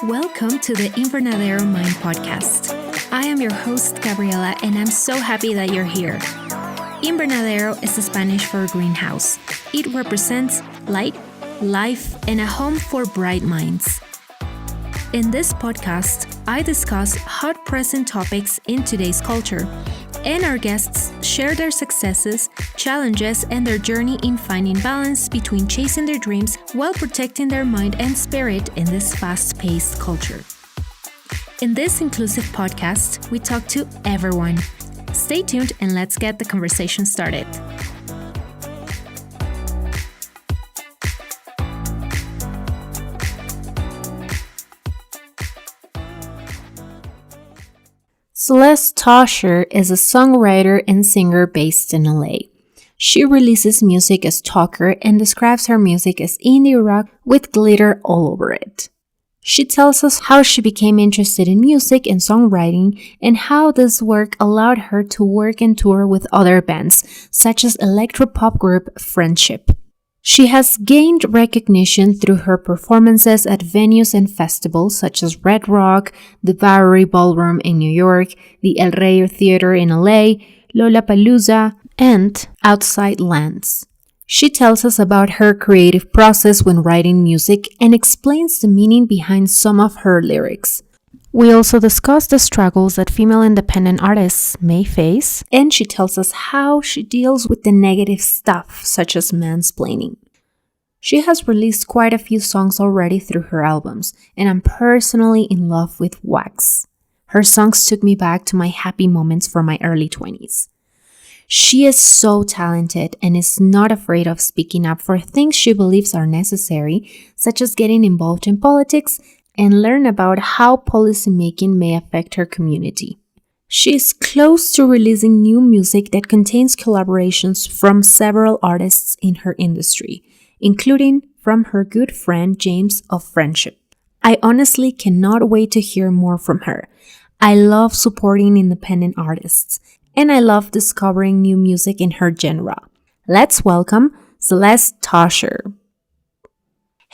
Welcome to the Invernadero Mind Podcast. I am your host, Gabriela, and I'm so happy that you're here. Invernadero is the Spanish for greenhouse. It represents light, life, and a home for bright minds. In this podcast, I discuss hot present topics in today's culture, and our guests share their successes, challenges, and their journey in finding balance between chasing their dreams while protecting their mind and spirit in this fast-paced culture. In this inclusive podcast, we talk to everyone. Stay tuned and let's get the conversation started. Celeste is a songwriter and singer based in LA. She releases music as Talker and describes her music as indie rock with glitter all over it. She tells us how she became interested in music and songwriting and how this work allowed her to work and tour with other bands, such as electropop group Frenship. She has gained recognition through her performances at venues and festivals such as Red Rock, the Bowery Ballroom in New York, the El Rey Theater in LA, Lollapalooza, and Outside Lands. She tells us about her creative process when writing music and explains the meaning behind some of her lyrics. We also discuss the struggles that female independent artists may face, and she tells us how she deals with the negative stuff, such as mansplaining. She has released quite a few songs already through her albums, and I'm personally in love with Wax. Her songs took me back to my happy moments from my early 20s. She is so talented and is not afraid of speaking up for things she believes are necessary, such as getting involved in politics and learn about how policymaking may affect her community. She is close to releasing new music that contains collaborations from several artists in her industry, including from her good friend James of Frenship. I honestly cannot wait to hear more from her. I love supporting independent artists, and I love discovering new music in her genre. Let's welcome Celeste.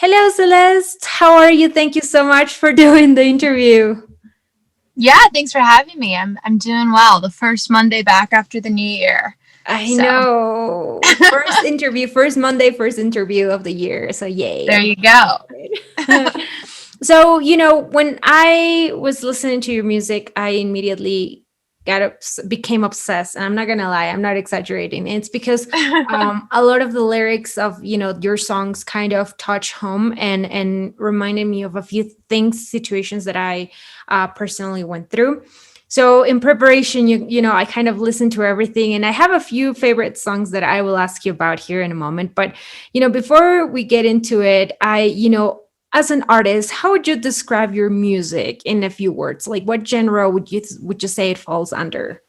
Hello, Celeste. How are you? Thank you so much for doing the interview. Yeah, thanks for having me. I'm doing well. The first Monday back after the new year. I know. First Monday, first interview of the year. So yay. There you go. So, when I was listening to your music, I immediately became obsessed, and I'm not gonna lie, I'm not exaggerating. It's because a lot of the lyrics of your songs kind of touch home and reminded me of a few situations that I personally went through. So in preparation, I kind of listened to everything, and I have a few favorite songs that I will ask you about here in a moment. But before we get into it, as an artist, how would you describe your music in a few words? Like, what genre would you say it falls under?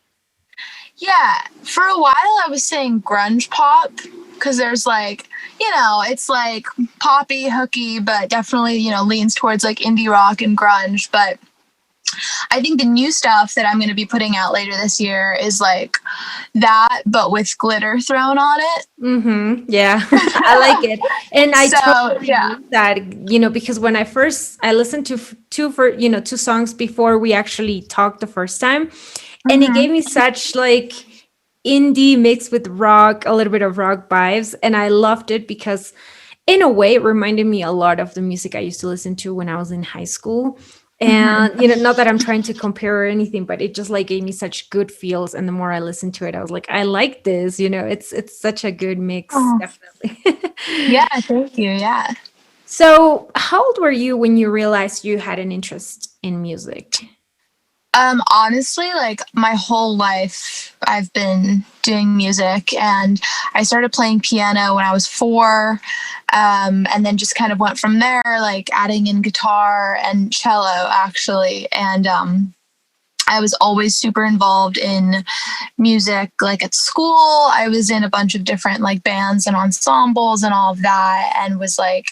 Yeah, for a while I was saying grunge pop, because there's it's like poppy, hooky, but definitely, leans towards like indie rock and grunge. But I think the new stuff that I'm going to be putting out later this year is like that, but with glitter thrown on it. Mm-hmm. Yeah, I like it. And I totally that, because when I listened to two songs before we actually talked the first time, and it gave me such like indie mixed with rock, a little bit of rock vibes. And I loved it because in a way it reminded me a lot of the music I used to listen to when I was in high school. And, not that I'm trying to compare or anything, but it just like gave me such good feels. And the more I listened to it, I was like, I like this, it's such a good mix. Definitely. Yeah. Thank you. Yeah. So how old were you when you realized you had an interest in music? Honestly, like my whole life I've been doing music, and I started playing piano when I was 4. And then just kind of went from there, like adding in guitar and cello actually. And, I was always super involved in music. Like at school, I was in a bunch of different like bands and ensembles and all of that, and was like,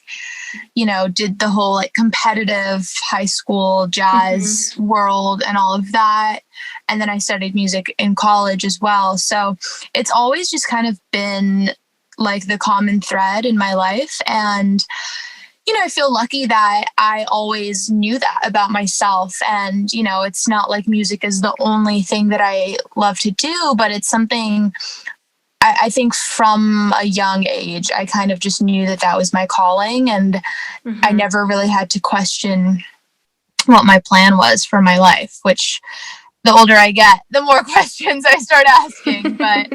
did the whole like competitive high school jazz world and all of that. And then I studied music in college as well. So it's always just kind of been like the common thread in my life. And I feel lucky that I always knew that about myself. And, it's not like music is the only thing that I love to do, but it's something I think from a young age, I kind of just knew that that was my calling. And I never really had to question what my plan was for my life, which the older I get, the more questions I start asking. But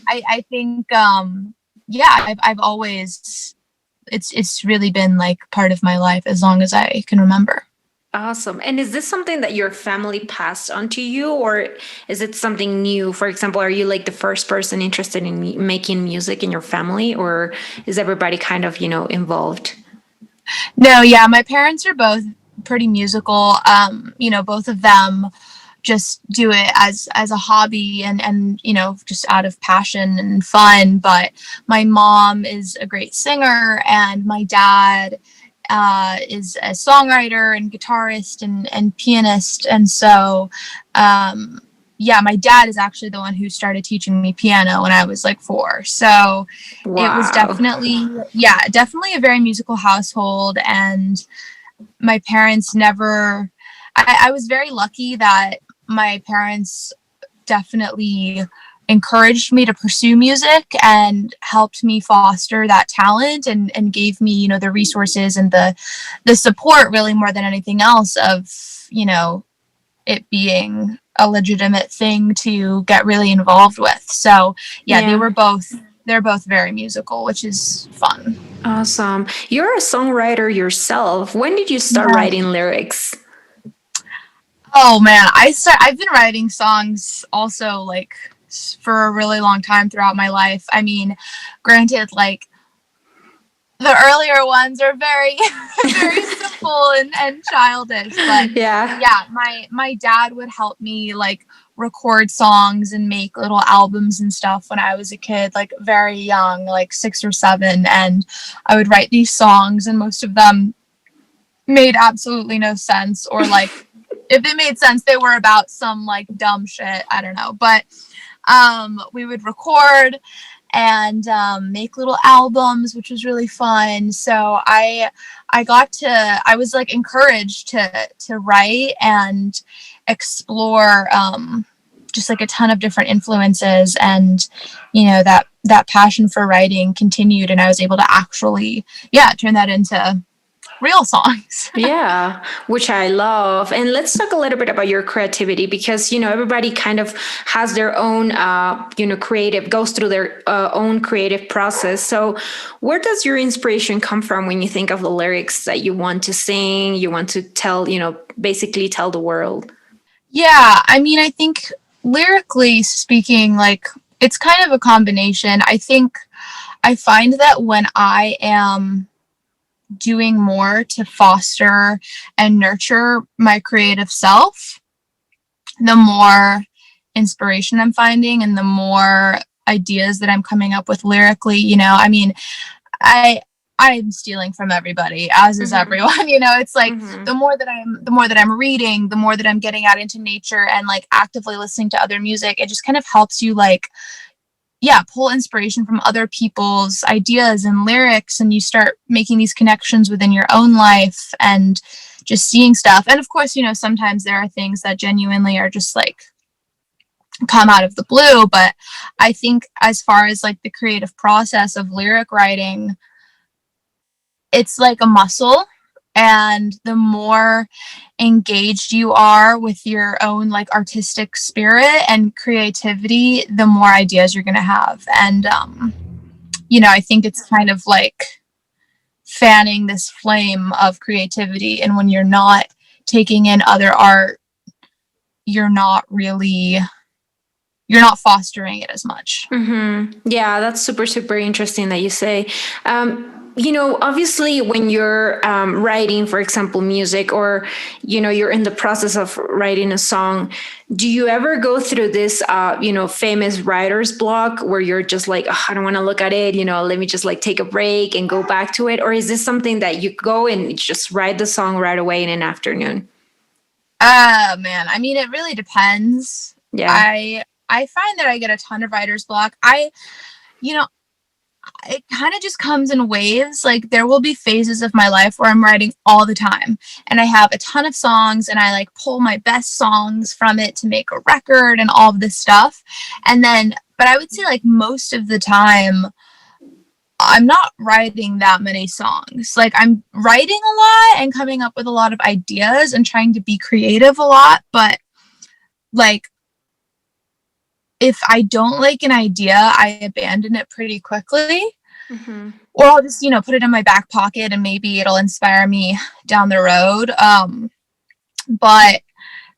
I think, I've always, it's really been like part of my life as long as I can remember. Awesome. And is this something that your family passed on to you, or is it something new? For example, are you like the first person interested in making music in your family, or is everybody kind of, involved? No, yeah, my parents are both pretty musical. Both of them just do it as a hobby and just out of passion and fun. But my mom is a great singer, and my dad is a songwriter and guitarist and pianist. And so my dad is actually the one who started teaching me piano when I was like 4. So It was definitely a very musical household. And my parents never, I was very lucky that my parents definitely encouraged me to pursue music and helped me foster that talent and gave me, the resources and the support, really more than anything else, of, it being a legitimate thing to get really involved with. So they're both very musical, which is fun. Awesome. You're a songwriter yourself. When did you start writing lyrics? Oh man, I've been writing songs also like for a really long time throughout my life. I mean, granted, like the earlier ones are very very simple and childish, but my dad would help me like record songs and make little albums and stuff when I was a kid, like very young, like 6 or 7, and I would write these songs, and most of them made absolutely no sense, or like if they made sense, they were about some like dumb shit, I don't know. But we would record and make little albums, which was really fun. So I was like encouraged to write and explore just like a ton of different influences, and that passion for writing continued, and I was able to actually turn that into real songs. Yeah, which I love. And let's talk a little bit about your creativity, because, everybody kind of has their own, goes through their own creative process. So where does your inspiration come from when you think of the lyrics that you want to sing, you want to tell, basically tell the world? Yeah, I mean, I think lyrically speaking, like it's kind of a combination. I think I find that when I am doing more to foster and nurture my creative self, the more inspiration I'm finding and the more ideas that I'm coming up with lyrically. I mean, I'm stealing from everybody, as is everyone. It's like the more that I'm reading, the more that I'm getting out into nature and like actively listening to other music, it just kind of helps you like pull inspiration from other people's ideas and lyrics, and you start making these connections within your own life and just seeing stuff. And of course, sometimes there are things that genuinely are just like come out of the blue. But I think as far as like the creative process of lyric writing, it's like a muscle. And the more engaged you are with your own like artistic spirit and creativity, the more ideas you're going to have. And, I think it's kind of like fanning this flame of creativity. And when you're not taking in other art, you're not fostering it as much. Yeah, that's super, super interesting that you say. Obviously when you're writing, for example, music, or, you're in the process of writing a song, do you ever go through this, famous writer's block where you're just like, oh, I don't want to look at it, let me just like take a break and go back to it? Or is this something that you go and just write the song right away in an afternoon? Man, I mean, it really depends. Yeah. I find that I get a ton of writer's block. it kind of just comes in waves. Like there will be phases of my life where I'm writing all the time and I have a ton of songs and I like pull my best songs from it to make a record and all of this stuff. And then, but I would say like most of the time, I'm not writing that many songs. Like I'm writing a lot and coming up with a lot of ideas and trying to be creative a lot. But like, if I don't like an idea, I abandon it pretty quickly. Mm-hmm. Or I'll just, put it in my back pocket and maybe it'll inspire me down the road. But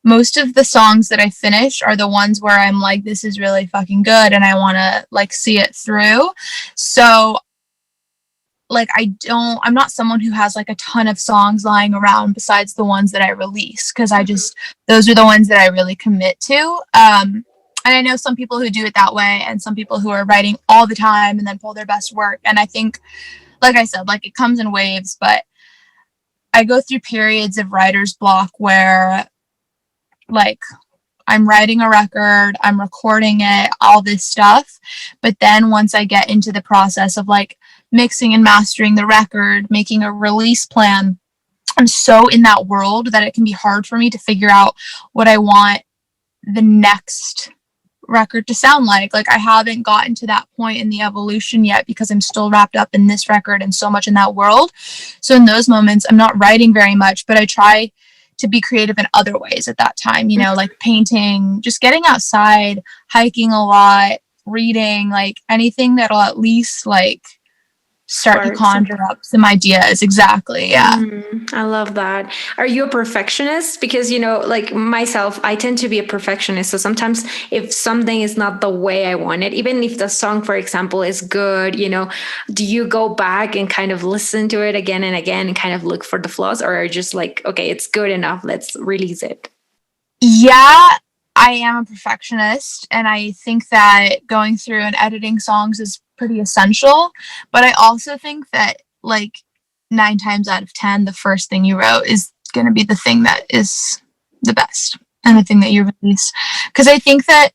most of the songs that I finish are the ones where I'm like, this is really fucking good and I want to like see it through. So like I'm not someone who has like a ton of songs lying around besides the ones that I release, because those are the ones that I really commit to. And I know some people who do it that way and some people who are writing all the time and then pull their best work. And I think, like I said, like it comes in waves, but I go through periods of writer's block where like I'm writing a record, I'm recording it, all this stuff. But then once I get into the process of like mixing and mastering the record, making a release plan, I'm so in that world that it can be hard for me to figure out what I want the next record to sound like. Like I haven't gotten to that point in the evolution yet because I'm still wrapped up in this record and so much in that world. So in those moments, I'm not writing very much, but I try to be creative in other ways at that time, like painting, just getting outside, hiking a lot, reading, like anything that'll at least like start to conjure up some ideas. Exactly. Yeah. I love that. Are you a perfectionist? Because, like myself, I tend to be a perfectionist. So sometimes if something is not the way I want it, even if the song, for example, is good, do you go back and kind of listen to it again and again and kind of look for the flaws, or are you just like, okay, it's good enough, let's release it? Yeah, I am a perfectionist. And I think that going through and editing songs is pretty essential, but I also think that like 9 times out of 10 the first thing you wrote is going to be the thing that is the best and the thing that you release, because I think that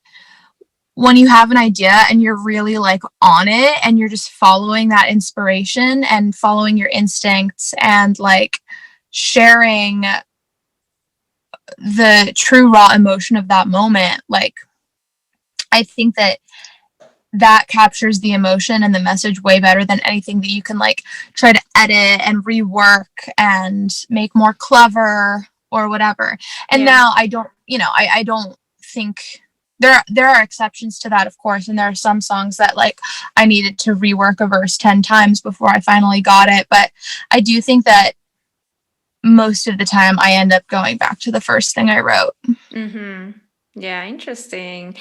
when you have an idea and you're really like on it and you're just following that inspiration and following your instincts and like sharing the true raw emotion of that moment, like I think that captures the emotion and the message way better than anything that you can like try to edit and rework and make more clever or whatever. And now I don't, I don't think there are exceptions to that, of course. And there are some songs that like I needed to rework a verse 10 times before I finally got it. But I do think that most of the time I end up going back to the first thing I wrote. Mm-hmm. Yeah, interesting.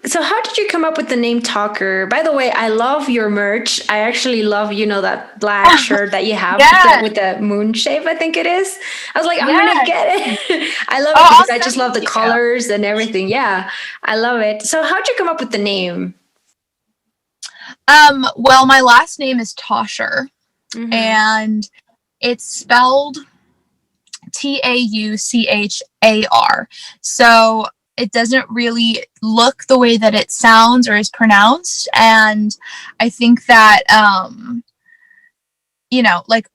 So how did you come up with the name Talker? By the way, I love your merch. I actually love, that black shirt that you have with the moon shape, I think it is. I was like, I'm going to get it. I love it because I just love the colors and everything. Yeah, I love it. So how'd you come up with the name? Well, my last name is Tauscher, and it's spelled Tauchar. So it doesn't really look the way that it sounds or is pronounced. And I think that, like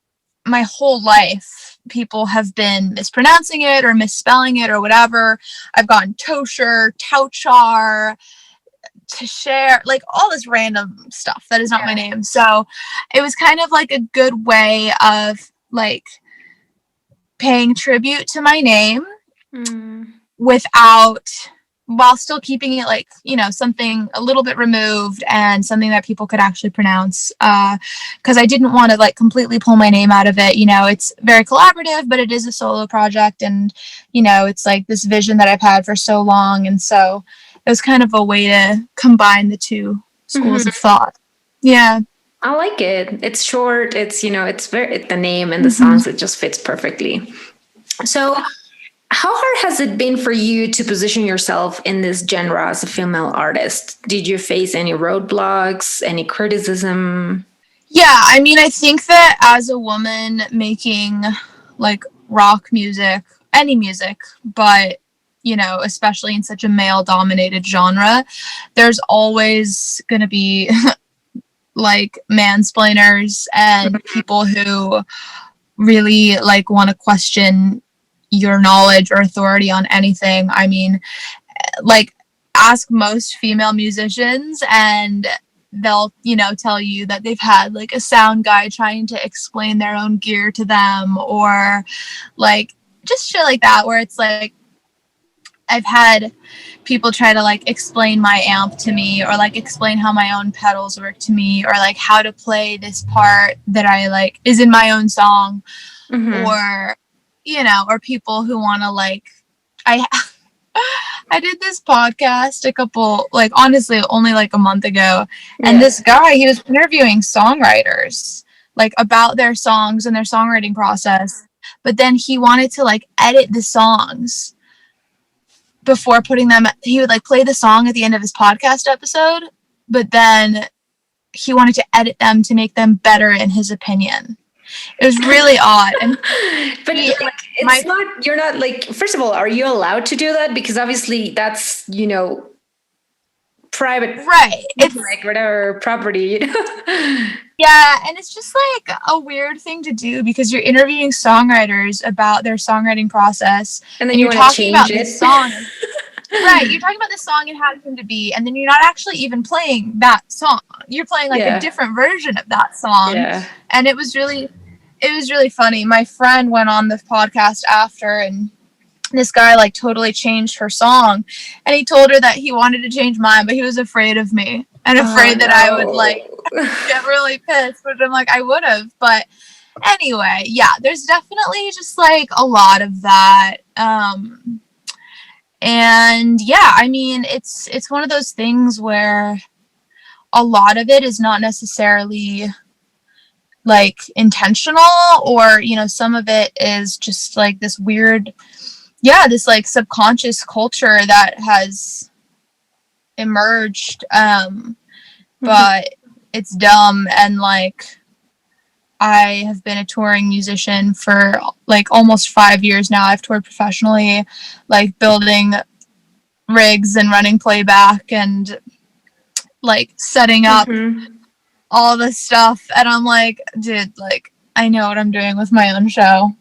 my whole life, people have been mispronouncing it or misspelling it or whatever. I've gotten Tosher, Tauchar, to share, like all this random stuff that is not my name. So it was kind of like a good way of like paying tribute to my name while still keeping it like, something a little bit removed and something that people could actually pronounce. Because I didn't want to like completely pull my name out of it. It's very collaborative, but it is a solo project. And, it's like this vision that I've had for so long. And so it was kind of a way to combine the two schools of thought. Yeah. I like it. It's short. It's, the name and the songs, it just fits perfectly. So how hard has it been for you to position yourself in this genre as a female artist? Did you face any roadblocks, any criticism? Yeah, I mean, I think that as a woman making like rock music, any music, but, especially in such a male dominated genre, there's always going to be like mansplainers and people who really like want to question your knowledge or authority on anything. I mean, like, ask most female musicians and they'll, you know, tell you that they've had like a sound guy trying to explain their own gear to them, or like just shit like that, where it's like I've had people try to like explain my amp to me, or like explain how my own pedals work to me, or like how to play this part that I like is in my own song. Or, you know, or people who want to like, I did this podcast honestly, only like a month ago. And this guy, he was interviewing songwriters, like about their songs and their songwriting process. But then he wanted to like edit the songs before putting them. He would like play the song at the end of his podcast episode, but then he wanted to edit them to make them better in his opinion. It was really odd. And but it's not, you're not like, first of all, are you allowed to do that? Because obviously that's, you know, private, right? It's like whatever property, you know. Yeah, and it's just like a weird thing to do because you're interviewing songwriters about their songwriting process, and then you're talking about this song. Right, you're talking about this song and how it came to be, and then you're not actually even playing that song. You're playing like a different version of that song. And it was really funny. My friend went on the podcast after, and this guy like totally changed her song, and he told her that he wanted to change mine, but he was afraid of me and afraid that I would like get really pissed, which I'm like, I would have. But anyway, yeah, there's definitely just like a lot of that. And yeah, I mean, it's one of those things where a lot of it is not necessarily like intentional, or, you know, some of it is just like this weird, this like subconscious culture that has emerged. But it's dumb. And like, I have been a touring musician for like almost 5 years now. I've toured professionally, like building rigs and running playback and like setting up all this stuff. And I'm like, dude, like, I know what I'm doing with my own show.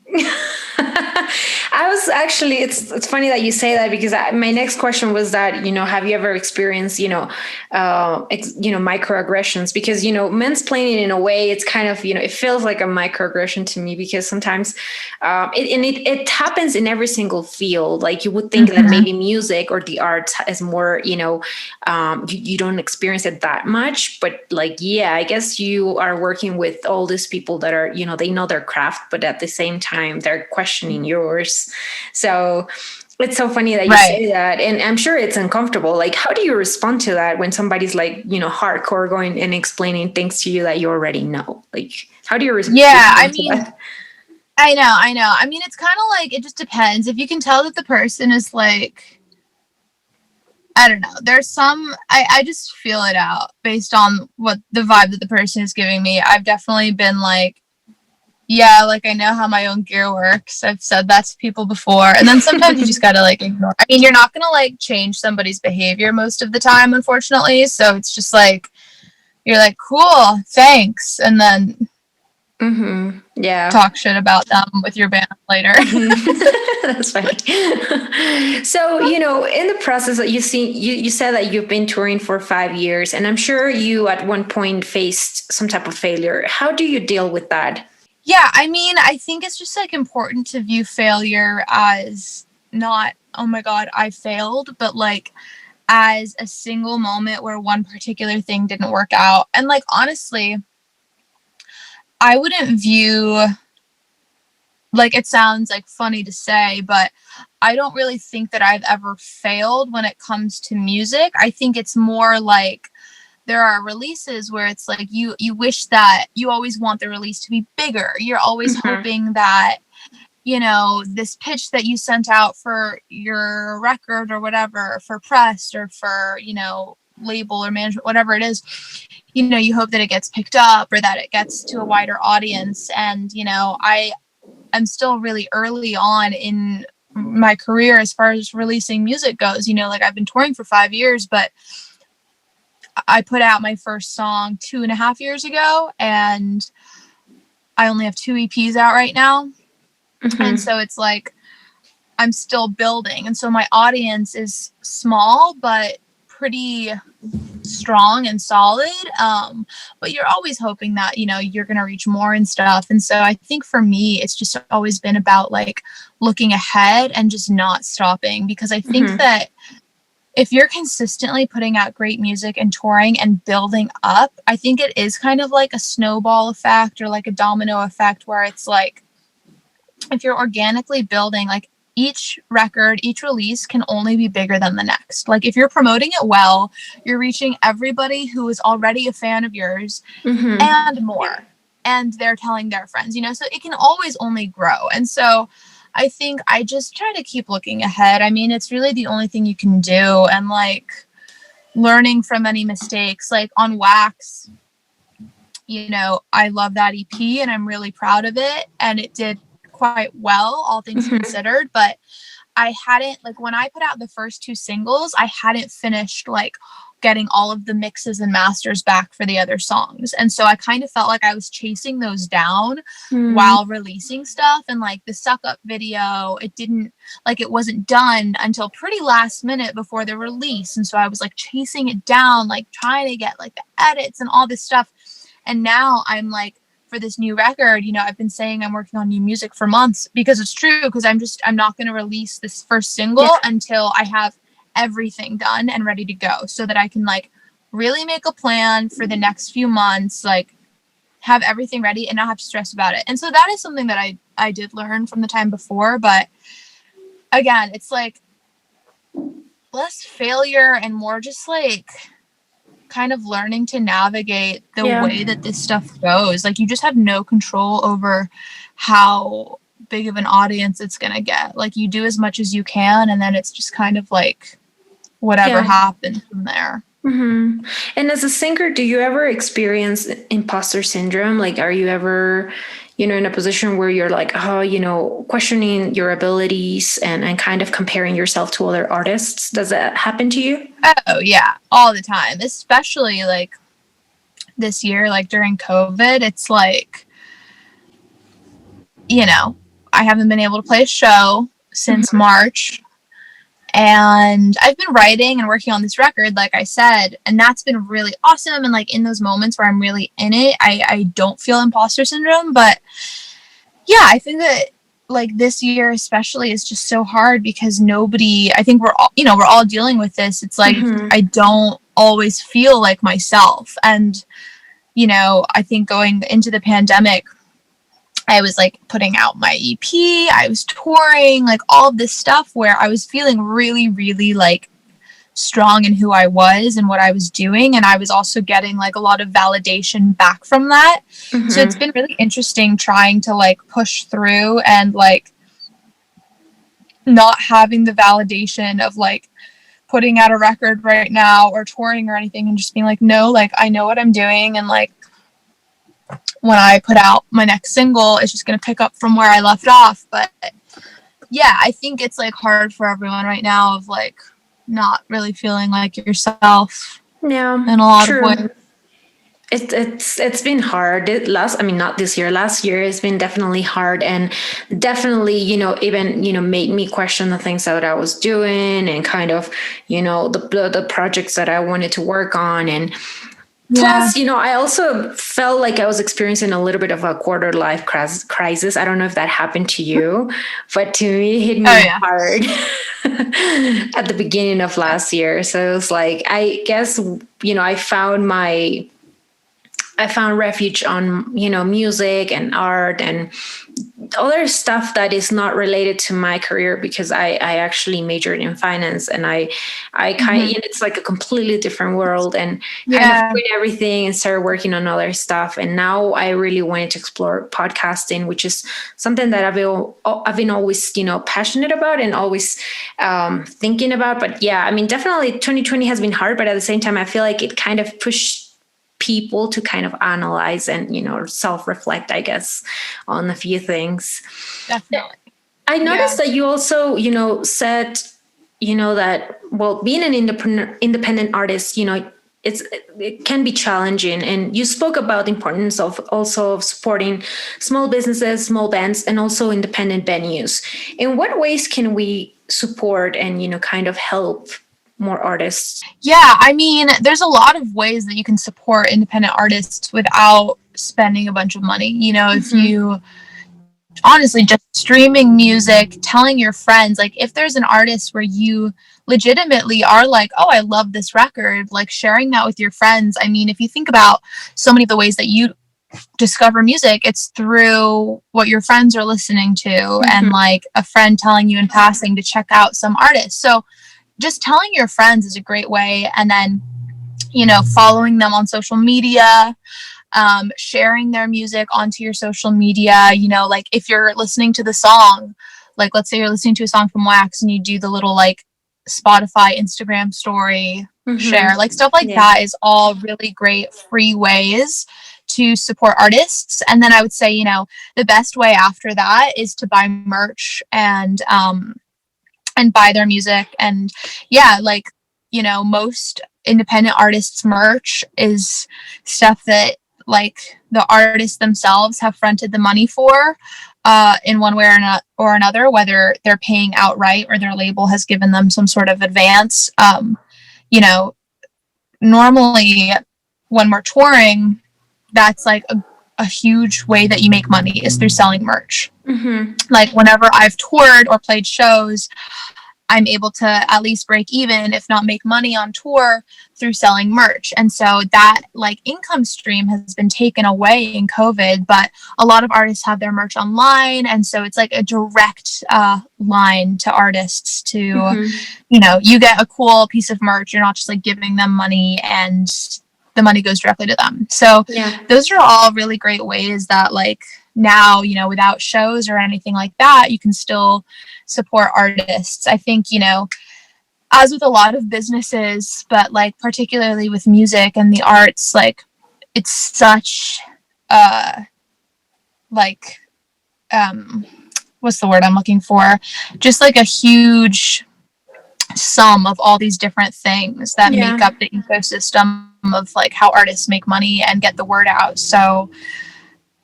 I was actually, it's funny that you say that, because my next question was that, you know, have you ever experienced, microaggressions? Because, you know, mansplaining in a way, it's kind of, you know, it feels like a microaggression to me, because sometimes it happens in every single field. Like you would think that maybe music or the arts is more, you know, you don't experience it that much, but like, yeah, I guess you are working with all these people that are, you know, they know their craft, but at the same time, they're questioning yours. So it's so funny that you say that. And I'm sure it's uncomfortable. Like, how do you respond to that when somebody's like, you know, hardcore going and explaining things to you that you already know? Like, how do you respond to that? I know. I mean, it's kind of like, it just depends. If you can tell that the person is like, I don't know, there's some, I just feel it out based on what the vibe that the person is giving me. I've definitely been like, yeah, like I know how my own gear works. I've said that to people before. And then sometimes you just gotta like ignore. I mean, you're not gonna like change somebody's behavior most of the time, unfortunately. So it's just like, you're like, cool, thanks. And then talk shit about them with your band later. That's funny. So, you know, in the process that you said that you've been touring for 5 years, and I'm sure you at one point faced some type of failure. How do you deal with that? Yeah, I mean, I think it's just like important to view failure as not, oh my God, I failed, but like as a single moment where one particular thing didn't work out. And like, honestly, I wouldn't view, like, it sounds like funny to say, but I don't really think that I've ever failed when it comes to music. I think it's more like, there are releases where it's like you wish that you always want the release to be bigger. You're always hoping that, you know, this pitch that you sent out for your record or whatever, for press or for, you know, label or management, whatever it is, you know, you hope that it gets picked up or that it gets to a wider audience. And, you know, I'm still really early on in my career as far as releasing music goes. You know, like I've been touring for 5 years, but I put out my first song 2.5 years ago, and I only have 2 EPs out right now. And so it's like I'm still building. And so my audience is small, but pretty strong and solid. But you're always hoping that, you're going to reach more and stuff. And so I think for me, it's just always been about like looking ahead and just not stopping, because I think that if you're consistently putting out great music and touring and building up, I think it is kind of like a snowball effect or like a domino effect, where it's like, if you're organically building, like each record, each release can only be bigger than the next. Like if you're promoting it well, you're reaching everybody who is already a fan of yours and more. And they're telling their friends, so it can always only grow. And so I think I just try to keep looking ahead. I mean, it's really the only thing you can do. And like learning from any mistakes, like on Wax, I love that EP and I'm really proud of it. And it did quite well, all things considered, but I hadn't, like, when I put out the first 2 singles, I hadn't finished like getting all of the mixes and masters back for the other songs. And so I kind of felt like I was chasing those down while releasing stuff. And like the Suck Up video, it wasn't done until pretty last minute before the release. And so I was like chasing it down, like trying to get like the edits and all this stuff. And now I'm like, for this new record, I've been saying I'm working on new music for months, because it's true, because I'm not going to release this first single until I have everything done and ready to go, so that I can like really make a plan for the next few months, like have everything ready and not have to stress about it. And so that is something that I did learn from the time before. But again, it's like less failure and more just like kind of learning to navigate the way that this stuff goes. Like you just have no control over how big of an audience it's gonna get. Like you do as much as you can, and then it's just kind of like whatever happens from there. And as a singer, do you ever experience imposter syndrome? Like, are you ever, in a position where you're like, questioning your abilities and kind of comparing yourself to other artists? Does that happen to you? Oh, yeah, all the time, especially like this year, like during COVID. It's like, I haven't been able to play a show since March. And I've been writing and working on this record, like I said, and that's been really awesome. And like in those moments where I'm really in it, I don't feel imposter syndrome. But yeah, I think that like this year especially is just so hard, because I think we're all dealing with this. It's like I don't always feel like myself. And, I think going into the pandemic, I was like putting out my EP, I was touring, like all of this stuff where I was feeling really, really like strong in who I was and what I was doing. And I was also getting like a lot of validation back from that. So it's been really interesting trying to like push through and like not having the validation of like putting out a record right now or touring or anything, and just being like, no, like I know what I'm doing. And like, when I put out my next single, it's just going to pick up from where I left off. But yeah, I think it's like hard for everyone right now of like not really feeling like yourself. Yeah, in a lot of ways. It's been hard. Not this year, last year it's been definitely hard, and definitely, even, made me question the things that I was doing and kind of, the projects that I wanted to work on. And plus, I also felt like I was experiencing a little bit of a quarter life crisis. I don't know if that happened to you, but to me, it hit me hard at the beginning of last year. So it was like, I guess, I found refuge on, music and art and other stuff that is not related to my career, because I actually majored in finance, and I kind of, it's like a completely different world, and kind of quit everything and started working on other stuff. And now I really wanted to explore podcasting, which is something that I've been always, passionate about and always thinking about. But yeah, definitely 2020 has been hard, but at the same time, I feel like it kind of pushed people to kind of analyze and, self-reflect, I guess, on a few things. Definitely. I noticed that you also, said, that, well, being an independent artist, it can be challenging. And you spoke about the importance of also supporting small businesses, small bands, and also independent venues. In what ways can we support and, kind of help more artists? Yeah, I mean, there's a lot of ways that you can support independent artists without spending a bunch of money. If you honestly just streaming music, telling your friends, like if there's an artist where you legitimately are like, oh, I love this record, like sharing that with your friends. I mean, if you think about so many of the ways that you discover music, it's through what your friends are listening to and like a friend telling you in passing to check out some artist. So just telling your friends is a great way. And then, following them on social media, sharing their music onto your social media, like if you're listening to the song, like let's say you're listening to a song from Wax and you do the little like Spotify, Instagram story share, like stuff like that is all really great free ways to support artists. And then I would say, the best way after that is to buy merch and buy their music. And most independent artists merch is stuff that like the artists themselves have fronted the money for in one way or another, whether they're paying outright or their label has given them some sort of advance. Normally when we're touring, that's like a huge way that you make money is through selling merch. Like whenever I've toured or played shows, I'm able to at least break even, if not make money on tour through selling merch. And so that like income stream has been taken away in COVID, but a lot of artists have their merch online. And so it's like a direct line to artists to, you get a cool piece of merch. You're not just like giving them money and the money goes directly to them. So those are all really great ways that like now, without shows or anything like that, you can still support artists. I think, as with a lot of businesses, but like particularly with music and the arts, like it's such what's the word I'm looking for? Just like a huge sum of all these different things that make up the ecosystem of like how artists make money and get the word out. So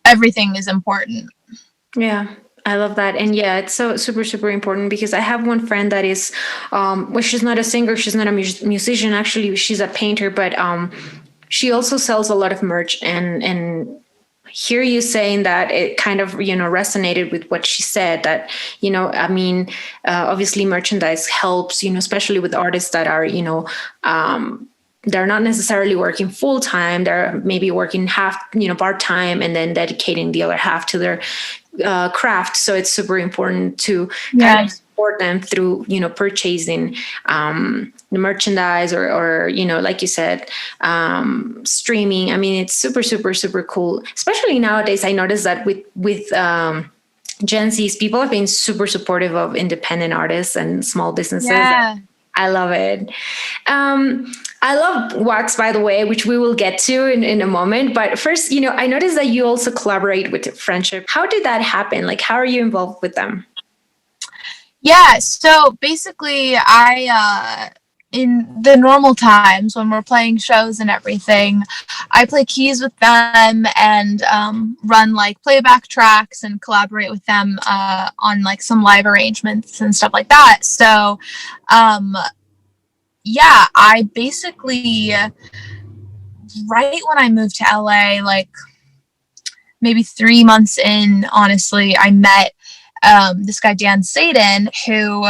everything is important. Yeah, I love that. And it's so super, super important because I have one friend that is, she's not a singer, she's not a musician, actually, she's a painter, but she also sells a lot of merch. And hear you saying that, it kind of, resonated with what she said, that, obviously merchandise helps, especially with artists that are, they're not necessarily working full time. They're maybe working half, part time, and then dedicating the other half to their craft. So it's super important to kind of support them through, purchasing the merchandise or, like you said, streaming. I mean, it's super, super, super cool. Especially nowadays, I noticed that with Gen Z's, people have been super supportive of independent artists and small businesses. Yeah. I love it. I love Wax, by the way, which we will get to in a moment. But first, I noticed that you also collaborate with Frenship. How did that happen? Like, how are you involved with them? Yeah, so basically in the normal times when we're playing shows and everything, I play keys with them and run like playback tracks and collaborate with them on like some live arrangements and stuff like that. So I basically, right when I moved to LA, like maybe 3 months in, honestly, I met this guy, Dan Sadin, who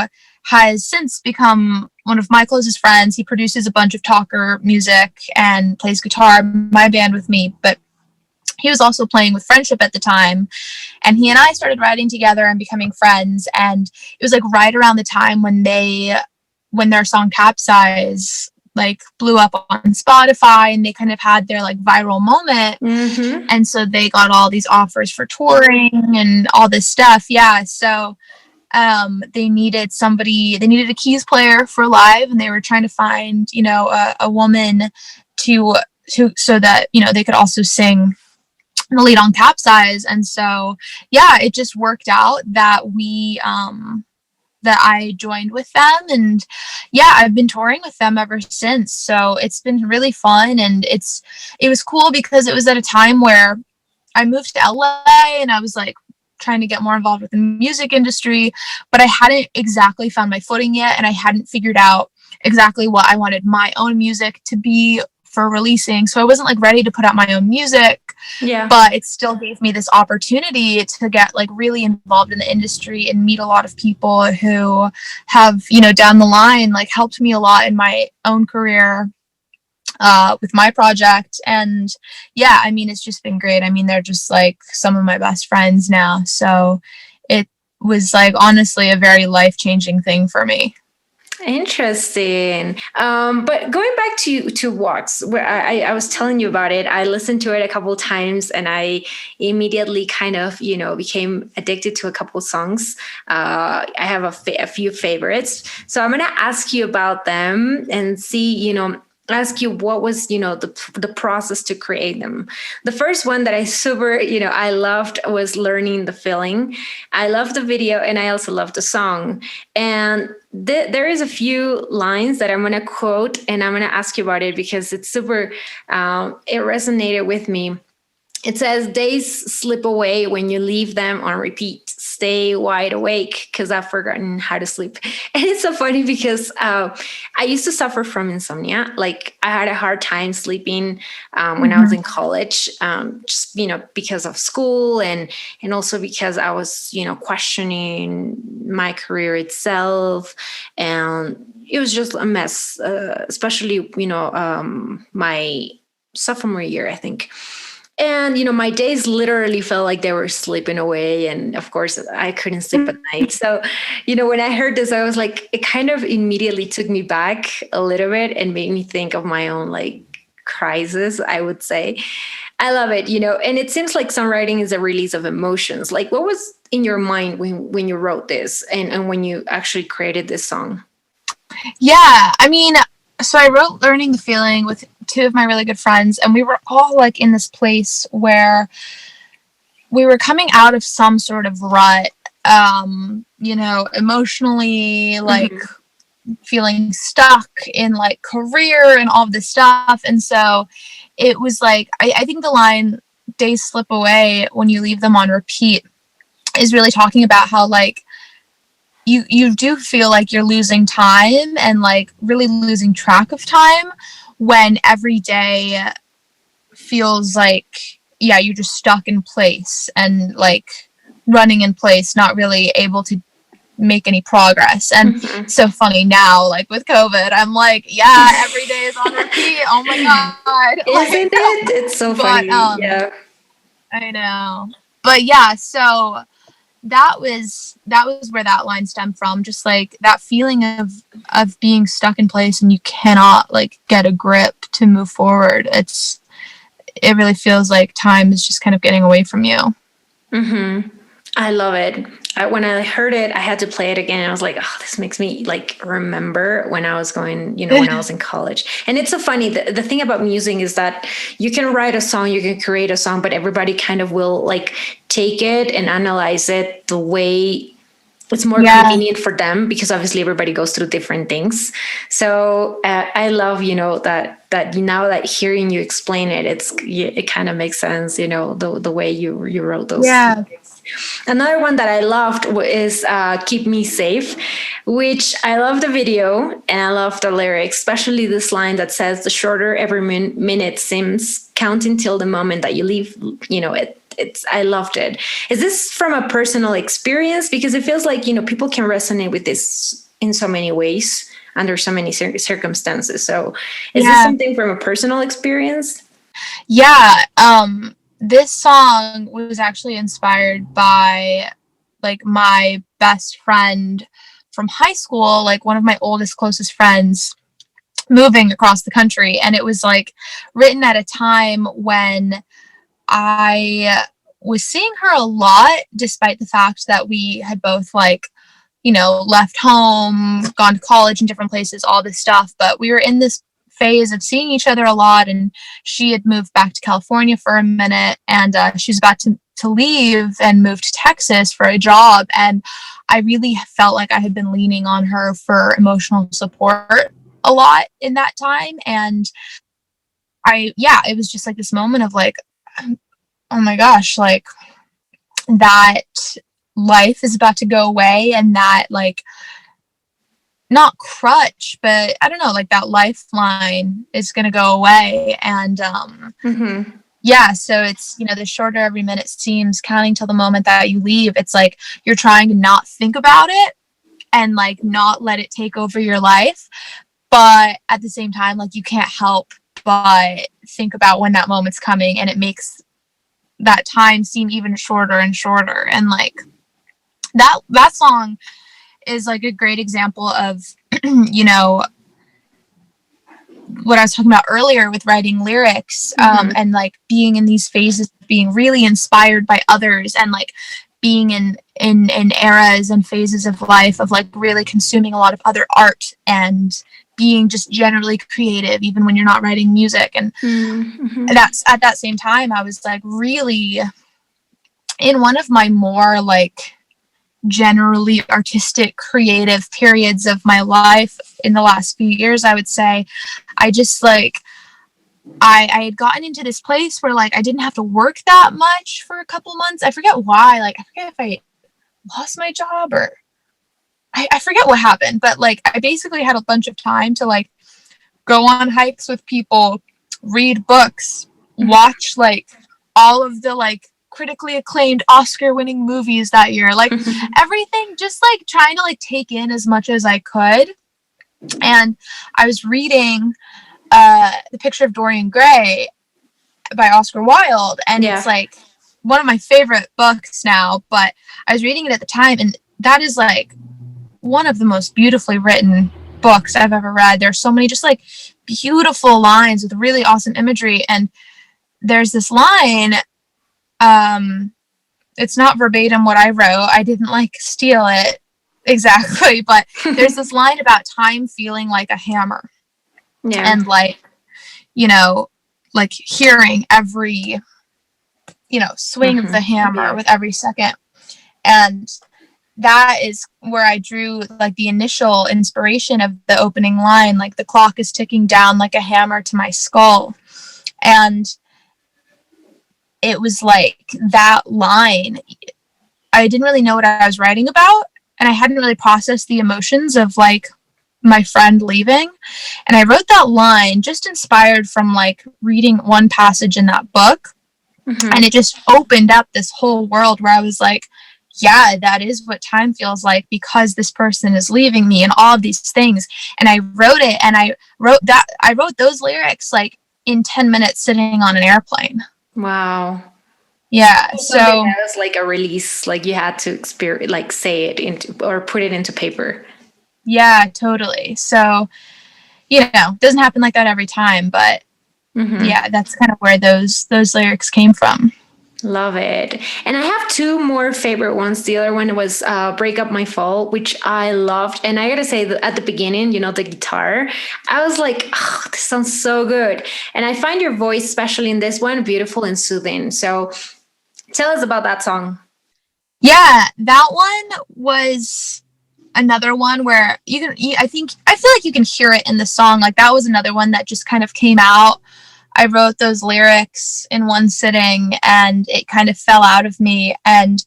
has since become one of my closest friends. He produces a bunch of talker music and plays guitar in my band with me, but he was also playing with Frenship at the time. And he and I started writing together and becoming friends. And it was like right around the time when their song Capsize like blew up on Spotify and they kind of had their like viral moment. And so they got all these offers for touring and all this stuff. Yeah. So they needed a keys player for live, and they were trying to find, a woman so that, they could also sing the lead on Capsize. And so, it just worked out that we that I joined with them. And yeah, I've been touring with them ever since. So it's been really fun. And it was cool because it was at a time where I moved to LA and I was like trying to get more involved with the music industry, but I hadn't exactly found my footing yet. And I hadn't figured out exactly what I wanted my own music to be for releasing. So I wasn't like ready to put out my own music. Yeah. But it still gave me this opportunity to get like really involved in the industry and meet a lot of people who have, you know, down the line, like helped me a lot in my own career with my project. And yeah, I mean, it's just been great. I mean, they're just like some of my best friends now. So it was like honestly a very life-changing thing for me. Interesting. But going back to Walks, where I was telling you about it, I listened to it a couple of times and I immediately kind of, you know, became addicted to a couple of songs. I have a few favorites. So I'm going to ask you about them and see, you know, ask you what was, you know, the process to create them. The first one that I super, you know, I loved was Learning the Feeling. I love the video and I also love the song. And there is a few lines that I'm going to quote and I'm going to ask you about it because it's super, it resonated with me. It says, days slip away when you leave them on repeat. Stay wide awake because I've forgotten how to sleep. And it's so funny because I used to suffer from insomnia. Like I had a hard time sleeping when I was in college, just, you know, because of school and also because I was, you know, questioning my career itself. And it was just a mess, especially, you know, my sophomore year, I think. And, you know, my days literally felt like they were slipping away. And of course, I couldn't sleep at night. So, you know, when I heard this, I was like, it kind of immediately took me back a little bit and made me think of my own like crisis, I would say. I love it, you know, and it seems like songwriting is a release of emotions. Like what was in your mind when you wrote this and when you actually created this song? Yeah, I mean, so I wrote Learning the Feeling with two of my really good friends, and we were all like in this place where we were coming out of some sort of rut, you know, emotionally, like feeling stuck in like career and all of this stuff. And so it was like, I think the line days slip away when you leave them on repeat is really talking about how like you do feel like you're losing time and like really losing track of time when every day feels like, yeah, you're just stuck in place and like running in place, not really able to make any progress. And so funny now, like with COVID, I'm like, yeah, every day is on repeat. Oh my God. Isn't it? It's so funny. Yeah. I know. But yeah, so that was where that line stemmed from. Just like that feeling of being stuck in place and you cannot like get a grip to move forward. It really feels like time is just kind of getting away from you. I love it. When I heard it, I had to play it again. I was like, oh, this makes me like remember when I was going, you know, when I was in college. And it's so funny. The thing about music is that you can write a song, you can create a song, but everybody kind of will like take it and analyze it the way it's more convenient for them, because obviously everybody goes through different things. So I love, you know, that now that hearing you explain it, it kind of makes sense, you know, the way you wrote those. Yeah. Another one that I loved is Keep Me Safe, which I love the video and I love the lyrics, especially this line that says, the shorter every minute seems, counting till the moment that you leave, you know, I loved it. Is this from a personal experience? Because it feels like, you know, people can resonate with this in so many ways under so many circumstances. So is this something from a personal experience? Yeah. This song was actually inspired by like my best friend from high school, like one of my oldest, closest friends moving across the country. And it was like written at a time when I was seeing her a lot, despite the fact that we had both like, you know, left home, gone to college in different places, all this stuff. But we were in this phase of seeing each other a lot, and she had moved back to California for a minute, and she was about to to leave and move to Texas for a job. And I really felt like I had been leaning on her for emotional support a lot in that time. And it was just like this moment of like, oh my gosh, like that life is about to go away, and that like, not crutch, but I don't know, like that lifeline is going to go away. And so it's, the shorter every minute seems, counting till the moment that you leave. It's like you're trying to not think about it and like not let it take over your life, but at the same time, like you can't help but think about when that moment's coming, and it makes that time seem even shorter and shorter. And like that song is like a great example of what I was talking about earlier with writing lyrics, and like being in these phases, being really inspired by others, and like being in eras and phases of life of like really consuming a lot of other art and being just generally creative, even when you're not writing music. And that's at that same time, I was like really in one of my more like generally artistic, creative periods of my life in the last few years. I would say I just like I had gotten into this place where like I didn't have to work that much for a couple months. I forget why. Like I forget if I lost my job or I forget what happened, but like I basically had a bunch of time to like go on hikes with people, read books, watch like all of the like critically acclaimed Oscar-winning movies that year, like everything, just like trying to like take in as much as I could. And I was reading The Picture of Dorian Gray by Oscar Wilde, and it's like one of my favorite books now, but I was reading it at the time, and that is like one of the most beautifully written books I've ever read. There's so many just like beautiful lines with really awesome imagery, and there's this line, it's not verbatim what I wrote, I didn't like steal it exactly, but there's this line about time feeling like a hammer, and like, like hearing every swing of the hammer with every second. And that is where I drew like the initial inspiration of the opening line, like the clock is ticking down like a hammer to my skull. And it was like that line, I didn't really know what I was writing about, and I hadn't really processed the emotions of like my friend leaving. And I wrote that line just inspired from like reading one passage in that book. And it just opened up this whole world where I was like, yeah, that is what time feels like, because this person is leaving me and all of these things. And I wrote it, and I wrote those lyrics like in 10 minutes sitting on an airplane. Wow. Yeah. So that was like a release, like you had to experience, like say it into or put it into paper. Yeah, totally. So, doesn't happen like that every time, but yeah, that's kind of where those lyrics came from. Love it. And I have two more favorite ones. The other one was Break Up My Fall, which I loved. And I gotta say that at the beginning, the guitar, I was like, oh, this sounds so good. And I find your voice, especially in this one, beautiful and soothing. So tell us about that song. Yeah, that one was another one where I feel like you can hear it in the song. Like that was another one that just kind of came out. I wrote those lyrics in one sitting, and it kind of fell out of me. And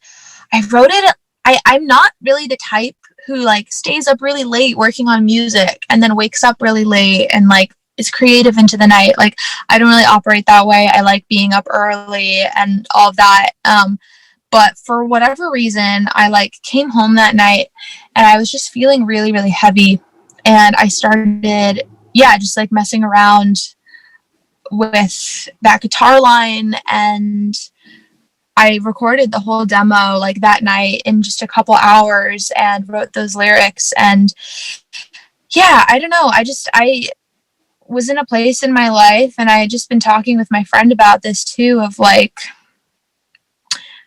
I wrote it. I'm not really the type who like stays up really late working on music and then wakes up really late and like is creative into the night. Like I don't really operate that way. I like being up early and all of that. But for whatever reason, I like came home that night and I was just feeling really, really heavy. And I started, just like messing around with that guitar line, and I recorded the whole demo like that night in just a couple hours and wrote those lyrics. And I don't know, I was in a place in my life, and I had just been talking with my friend about this too, of like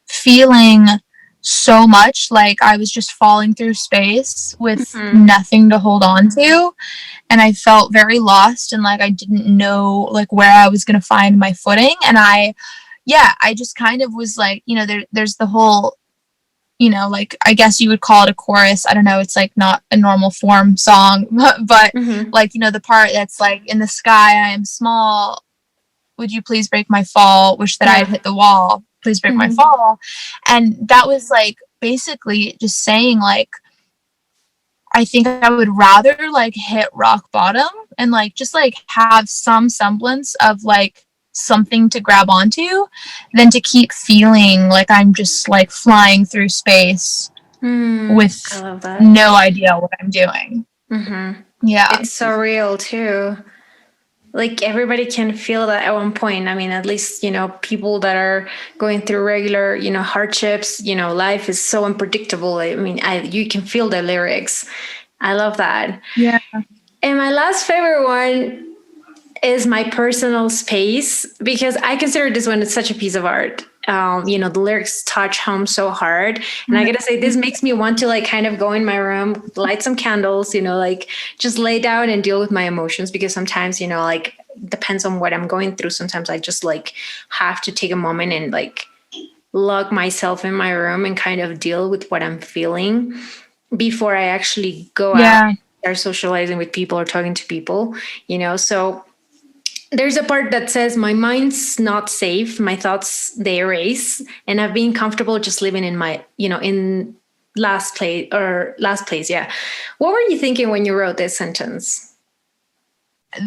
feeling so much like I was just falling through space with nothing to hold on to. And I felt very lost, and like I didn't know like where I was going to find my footing. And I yeah, I just kind of was like, you know, there's the whole, you know, like, I guess you would call it a chorus. I don't know. It's like not a normal form song, but like, you know, the part that's like, in the sky, I am small. Would you please break my fall? Wish that I had hit the wall. Please break my fall. And that was like basically just saying like, I think I would rather like hit rock bottom and like just like have some semblance of like something to grab onto than to keep feeling like I'm just like flying through space with no idea what I'm doing. Yeah. It's so real too. Like everybody can feel that at one point. I mean, at least, you know, people that are going through regular, you know, hardships, you know, life is so unpredictable. I mean, you can feel the lyrics. I love that. Yeah. And my last favorite one is My Personal Space, because I consider this one as such a piece of art. You know, the lyrics touch home so hard. And I gotta say, this makes me want to like kind of go in my room, light some candles, you know, like just lay down and deal with my emotions, because sometimes, you know, like depends on what I'm going through. Sometimes I just like have to take a moment and like lock myself in my room and kind of deal with what I'm feeling before I actually go out and start socializing with people or talking to people, you know. So there's a part that says, my mind's not safe, my thoughts, they erase, and I've been comfortable just living in my, you know, in last place. Yeah. What were you thinking when you wrote this sentence?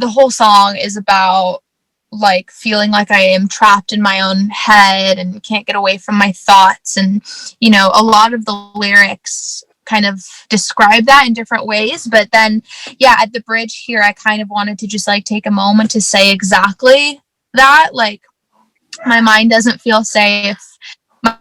The whole song is about like feeling like I am trapped in my own head and can't get away from my thoughts. And, you know, a lot of the lyrics kind of describe that in different ways, but then at the bridge here I kind of wanted to just like take a moment to say exactly that, like, my mind doesn't feel safe,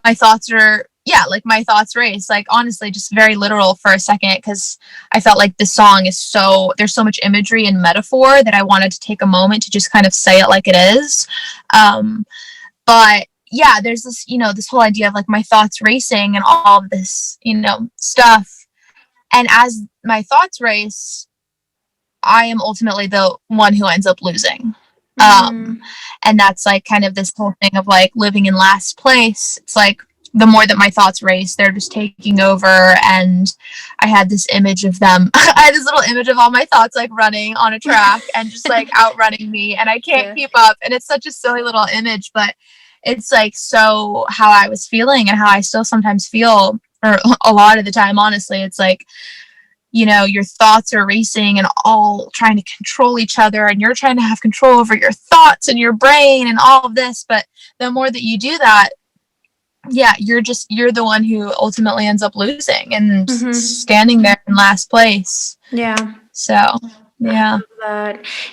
my thoughts are like my thoughts race, like honestly just very literal for a second, because I felt like this song is there's so much imagery and metaphor that I wanted to take a moment to just kind of say it like it is. But yeah, there's this, you know, this whole idea of like my thoughts racing and all of this, you know, stuff. And as my thoughts race, I am ultimately the one who ends up losing. And that's like kind of this whole thing of like living in last place. It's like the more that my thoughts race, they're just taking over. And I had this image of them. I had this little image of all my thoughts like running on a track and just like outrunning me, and I can't keep up. And it's such a silly little image, but it's like so how I was feeling and how I still sometimes feel, or a lot of the time, honestly. It's like, you know, your thoughts are racing and all trying to control each other, and you're trying to have control over your thoughts and your brain and all of this. But the more that you do that, you're the one who ultimately ends up losing and standing there in last place. Yeah. So yeah.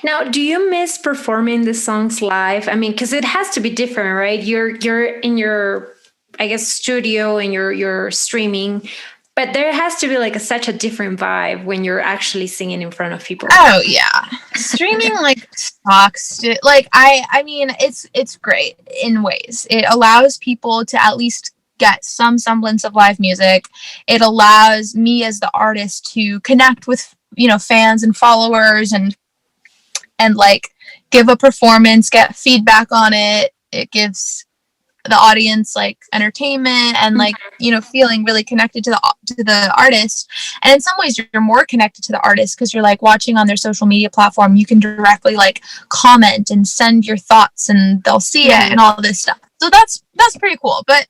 Now, do you miss performing the songs live? I mean, because it has to be different, right? You're in your, I guess, studio and you're streaming, but there has to be like such a different vibe when you're actually singing in front of people. Oh yeah, streaming like sucks. Like I mean, it's great in ways. It allows people to at least get some semblance of live music. It allows me as the artist to connect with, you know, fans and followers and like give a performance, get feedback on it. It gives the audience like entertainment and like, you know, feeling really connected to the artist. And in some ways you're more connected to the artist because you're like watching on their social media platform. You can directly like comment and send your thoughts and they'll see it and all this stuff. So that's pretty cool. But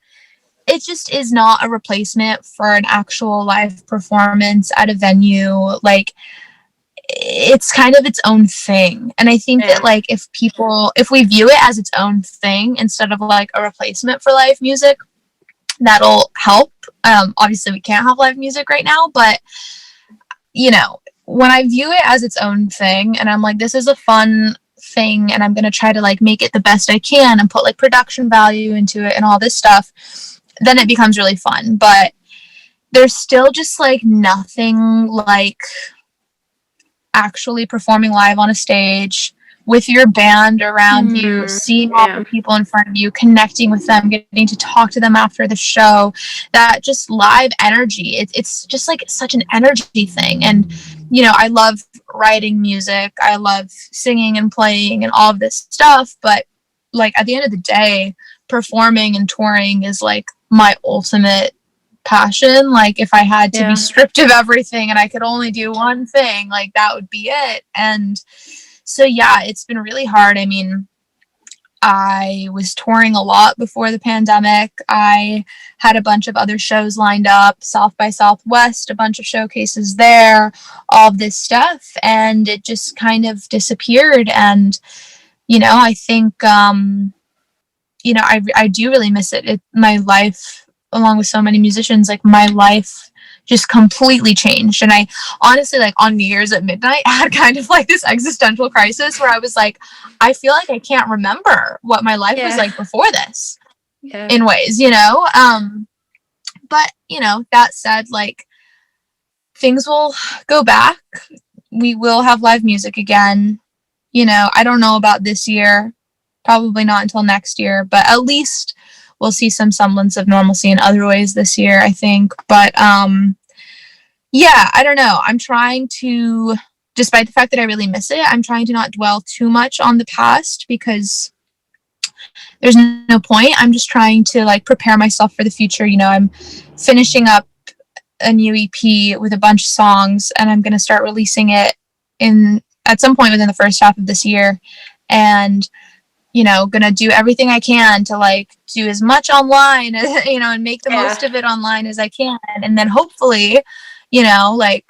it just is not a replacement for an actual live performance at a venue. Like, it's kind of its own thing. And I think that like if we view it as its own thing instead of like a replacement for live music, that'll help. Obviously we can't have live music right now, but you know, when I view it as its own thing and I'm like, this is a fun thing and I'm going to try to like make it the best I can and put like production value into it and all this stuff, then it becomes really fun. But there's still just like nothing like actually performing live on a stage with your band around you, seeing all the people in front of you, connecting with them, getting to talk to them after the show. That just live energy, it's just like such an energy thing. And you know, I love writing music, I love singing and playing and all of this stuff, but like at the end of the day, performing and touring is like my ultimate passion. Like if I had to be stripped of everything and I could only do one thing, like that would be it. And so yeah, it's been really hard. I mean, I was touring a lot before the pandemic. I had a bunch of other shows lined up, South by Southwest, a bunch of showcases there, all of this stuff, and it just kind of disappeared. And I think I do really miss it. My life, along with so many musicians, like my life just completely changed. And I honestly, like on New Year's at midnight, I had kind of like this existential crisis where I was like, I feel like I can't remember what my life was like before this in ways, but that said, like things will go back. We will have live music again. I don't know about this year, probably not until next year, but at least we'll see some semblance of normalcy in other ways this year, I think. But I don't know. I'm trying to, despite the fact that I really miss it, I'm trying to not dwell too much on the past because there's no point. I'm just trying to like prepare myself for the future. I'm finishing up a new EP with a bunch of songs, and I'm going to start releasing it at some point within the first half of this year. And gonna do everything I can to like do as much online, and make the most of it online as I can. And then hopefully, like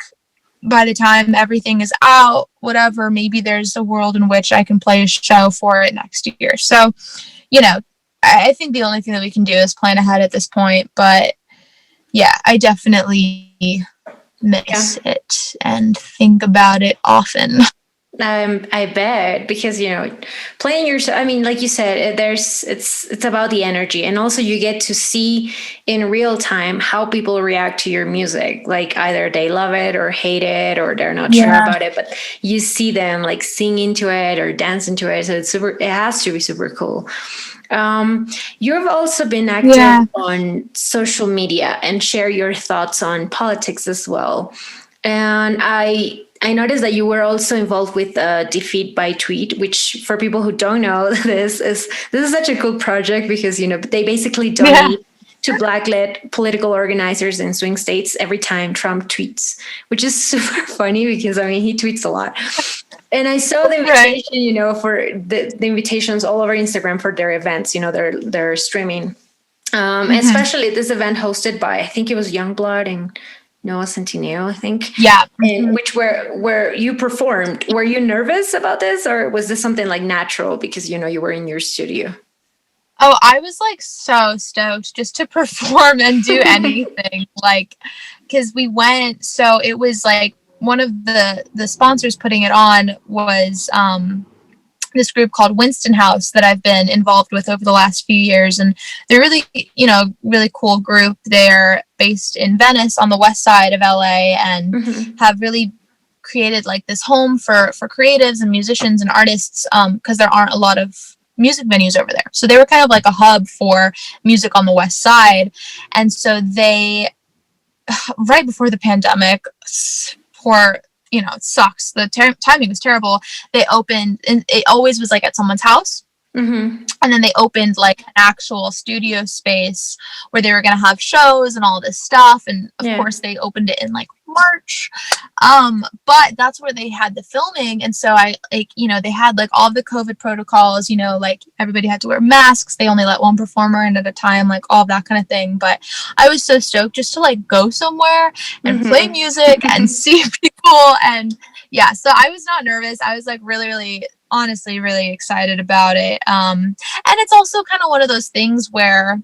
by the time everything is out, whatever, maybe there's a world in which I can play a show for it next year. So, I think the only thing that we can do is plan ahead at this point. But yeah, I definitely miss it and think about it often. I bet, because playing your, I mean, like you said, it's about the energy, and also you get to see in real time how people react to your music. Like either they love it or hate it, or they're not sure about it, but you see them like sing into it or dance into it. So it has to be super cool. You've also been active on social media and share your thoughts on politics as well. And I noticed that you were also involved with Defeat by Tweet, which for people who don't know, this is such a cool project because, they basically donate to Black-led political organizers in swing states every time Trump tweets, which is super funny because, he tweets a lot. And I saw the invitation, for the invitations all over Instagram for their events, they're streaming, especially this event hosted by, I think it was Youngblood and Noah Centineo, I think. Yeah. And which where you performed. Were you nervous about this, or was this something like natural because, you were in your studio? Oh, I was like so stoked just to perform and do anything. Like, because we went, so it was like one of the sponsors putting it on was this group called Winston House that I've been involved with over the last few years. And they're really, really cool group. They're based in Venice on the west side of LA and have really created like this home for creatives and musicians and artists because there aren't a lot of music venues over there. So they were kind of like a hub for music on the west side. And so they, right before the pandemic, it sucks. The timing was terrible. They opened, and it always was like at someone's house. And then they opened like an actual studio space where they were going to have shows and all this stuff. And of course they opened it in like March. But that's where they had the filming. And so they had like all the COVID protocols, like everybody had to wear masks. They only let one performer in at a time, like all that kind of thing. But I was so stoked just to like go somewhere and play music and see people. And yeah, so I was not nervous. I was like really, really, honestly really excited about it. And it's also kind of one of those things where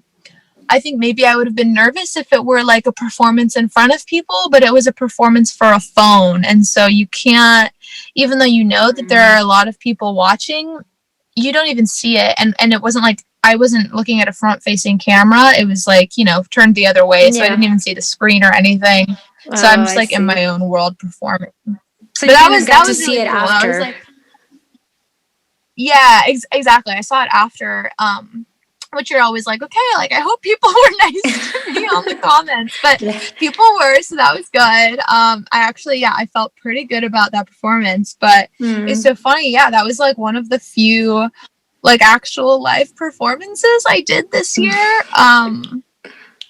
I think maybe I would have been nervous if it were like a performance in front of people, but it was a performance for a phone. And so you can't, even though that there are a lot of people watching, you don't even see it. And it wasn't like, I wasn't looking at a front facing camera. It was like, turned the other way. So I didn't even see the screen or anything. So I'm just like in my own world performing. So but that was to see really it cool. After. I was like, yeah, exactly. I saw it after, which you're always like, okay, like I hope people were nice to me on the comments, but people were, so that was good. I felt pretty good about that performance, but it's so funny. Yeah, that was like one of the few like actual live performances I did this year.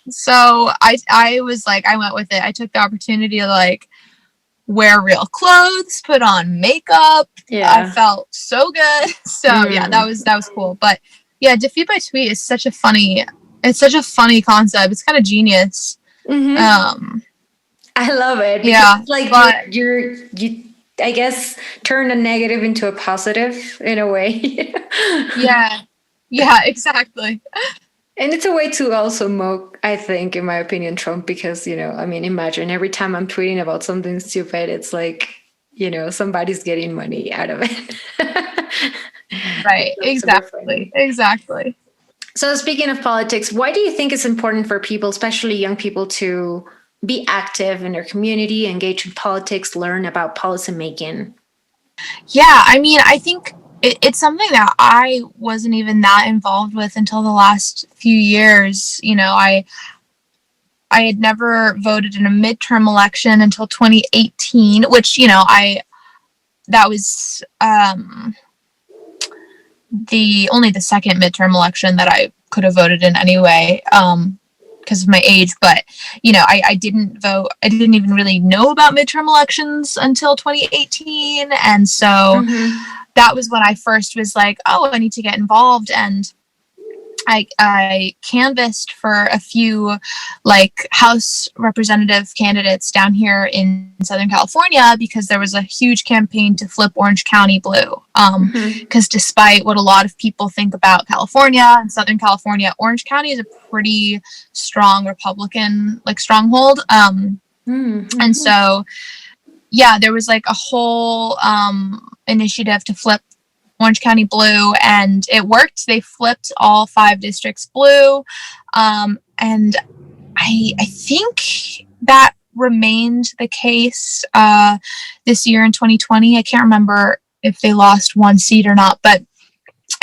So I was like, I went with it. I took the opportunity to like wear real clothes, put on makeup. Yeah. I felt so good. So yeah, that was cool. But yeah, defeat by tweet is such a funny concept. It's kind of genius. Mm-hmm. I love it. Yeah, like but you I guess turn a negative into a positive in a way. yeah, exactly. And it's a way to also mock, I think, in my opinion, Trump, because, I mean, imagine every time I'm tweeting about something stupid, it's like, somebody's getting money out of it. Right. Exactly. So speaking of politics, why do you think it's important for people, especially young people, to be active in their community, engage in politics, learn about policy making? Yeah, I mean, I think it's something that I wasn't even that involved with until the last few years. I had never voted in a midterm election until 2018, which, that was the second midterm election that I could have voted in anyway, because of my age. But, I didn't vote. I didn't even really know about midterm elections until 2018. And so that was when I first was like, oh, I need to get involved. And I canvassed for a few like House representative candidates down here in Southern California, because there was a huge campaign to flip Orange County blue. Because despite what a lot of people think about California and Southern California, Orange County is a pretty strong Republican like stronghold. And so, yeah, there was like a whole initiative to flip Orange County blue, and it worked. They flipped all 5 districts blue. And I think that remained the case this year in 2020. I can't remember if they lost 1 seat or not, but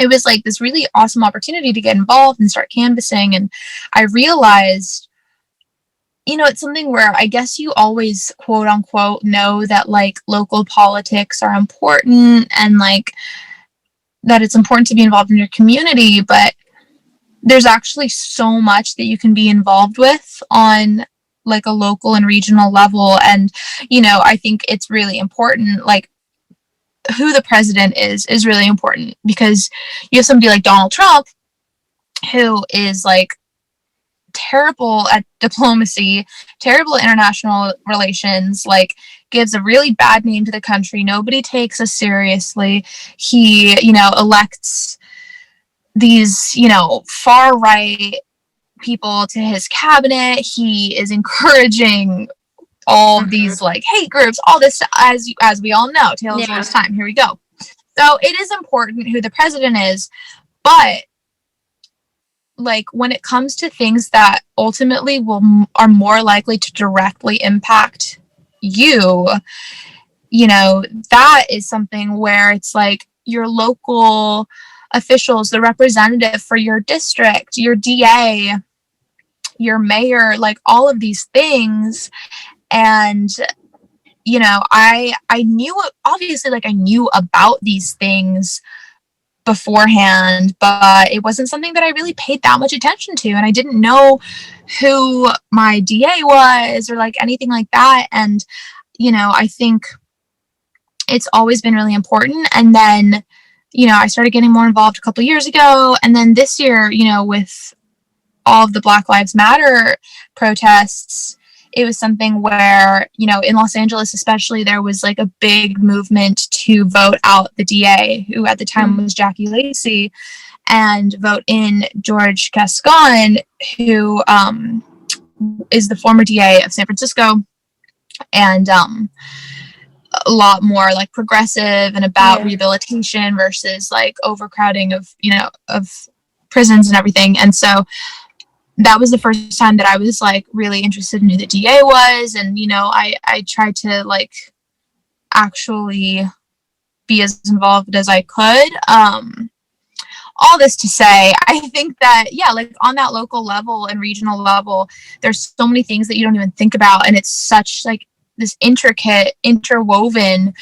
it was like this really awesome opportunity to get involved and start canvassing. And I realized, it's something where I guess you always quote unquote know that like local politics are important and like that it's important to be involved in your community, but there's actually so much that you can be involved with on like a local and regional level. And, I think it's really important, like who the president is really important, because you have somebody like Donald Trump, who is like terrible at diplomacy, terrible at international relations, like gives a really bad name to the country. Nobody takes us seriously. He, elects these, far right people to his cabinet. He is encouraging all of these like hate groups, all this, as we all know, tale as old as time. Here we go. So it is important who the president is, but like when it comes to things that ultimately are more likely to directly impact you, that is something where it's like your local officials, the representative for your district, your DA, your mayor, like all of these things. And I knew, obviously, like I knew about these things beforehand, but it wasn't something that I really paid that much attention to, and I didn't know who my DA was or like anything like that. And I think it's always been really important. And then I started getting more involved a couple of years ago, and then this year, with all of the Black Lives Matter protests, it was something where, in Los Angeles especially, there was like a big movement to vote out the DA, who at the time was Jackie Lacey, and vote in George Gascon, who is the former DA of San Francisco, and a lot more like progressive and about rehabilitation versus like overcrowding of prisons and everything. And so that was the first time that I was like really interested in who the DA was. And, I tried to like actually be as involved as I could. All this to say, I think that, like on that local level and regional level, there's so many things that you don't even think about. And it's such like this intricate, interwoven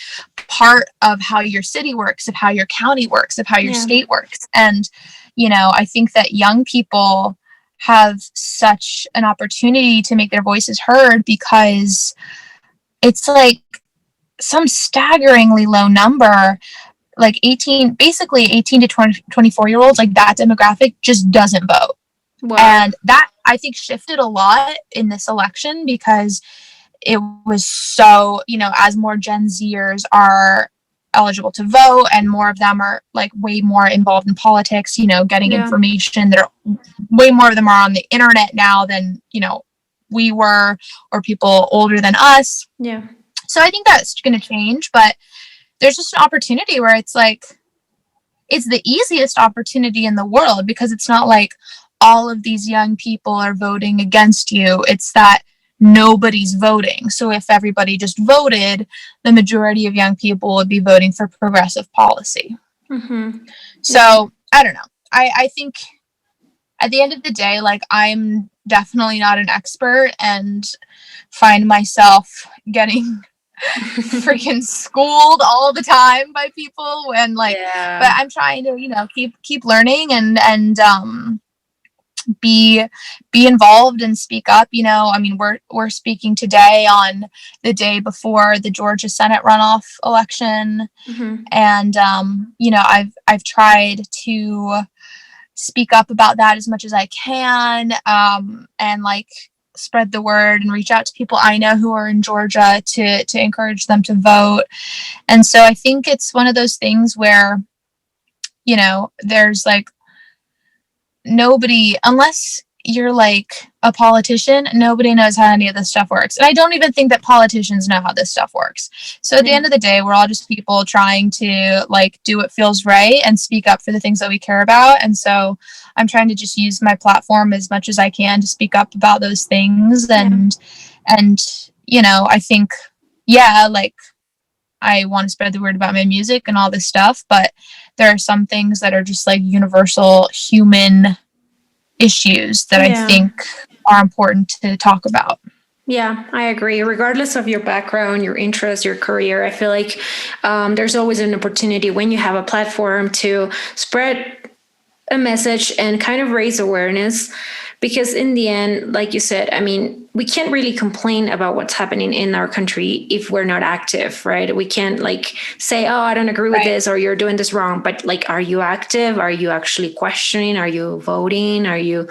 part of how your city works, of how your county works, of how your state works. And, you know, I think that young people have such an opportunity to make their voices heard, because it's like some staggeringly low number, like 18 to 24 year olds, like that demographic just doesn't vote. Wow. And that, I think, shifted a lot in this election, because it was so, you know, as more Gen Zers are eligible to vote and more of them are like way more involved in politics, you know, getting information, there are way more of them are on the internet now than, you know, we were, or people older than us. Yeah. So I think that's going to change, but there's just an opportunity where it's like, it's the easiest opportunity in the world, because it's not like all of these young people are voting against you. It's that nobody's voting. So if everybody just voted, the majority of young people would be voting for progressive policy. Mm-hmm. So I don't know. I think at the end of the day, like, I'm definitely not an expert and find myself getting freaking schooled all the time by people when like, but I'm trying to, you know, keep learning and be involved and speak up. You know, I mean, we're speaking today on the day before the Georgia Senate runoff election. Mm-hmm. And you know, I've tried to speak up about that as much as I can, and like spread the word and reach out to people I know who are in Georgia to encourage them to vote. And so I think it's one of those things where, you know, there's like nobody, unless you're like a politician, nobody knows how any of this stuff works. And I don't even think that politicians know how this stuff works. So at the end of the day, we're all just people trying to like do what feels right and speak up for the things that we care about. And so I'm trying to just use my platform as much as I can to speak up about those things. And you know, I think, like, I want to spread the word about my music and all this stuff, but there are some things that are just like universal human issues that I think are important to talk about. Yeah, I agree. Regardless of your background, your interests, your career, I feel like there's always an opportunity when you have a platform to spread a message and kind of raise awareness. Because in the end, like you said, I mean, we can't really complain about what's happening in our country if we're not active, right? We can't like say, oh, I don't agree with this, or you're doing this wrong. But like, are you active? Are you actually questioning? Are you voting? Are you,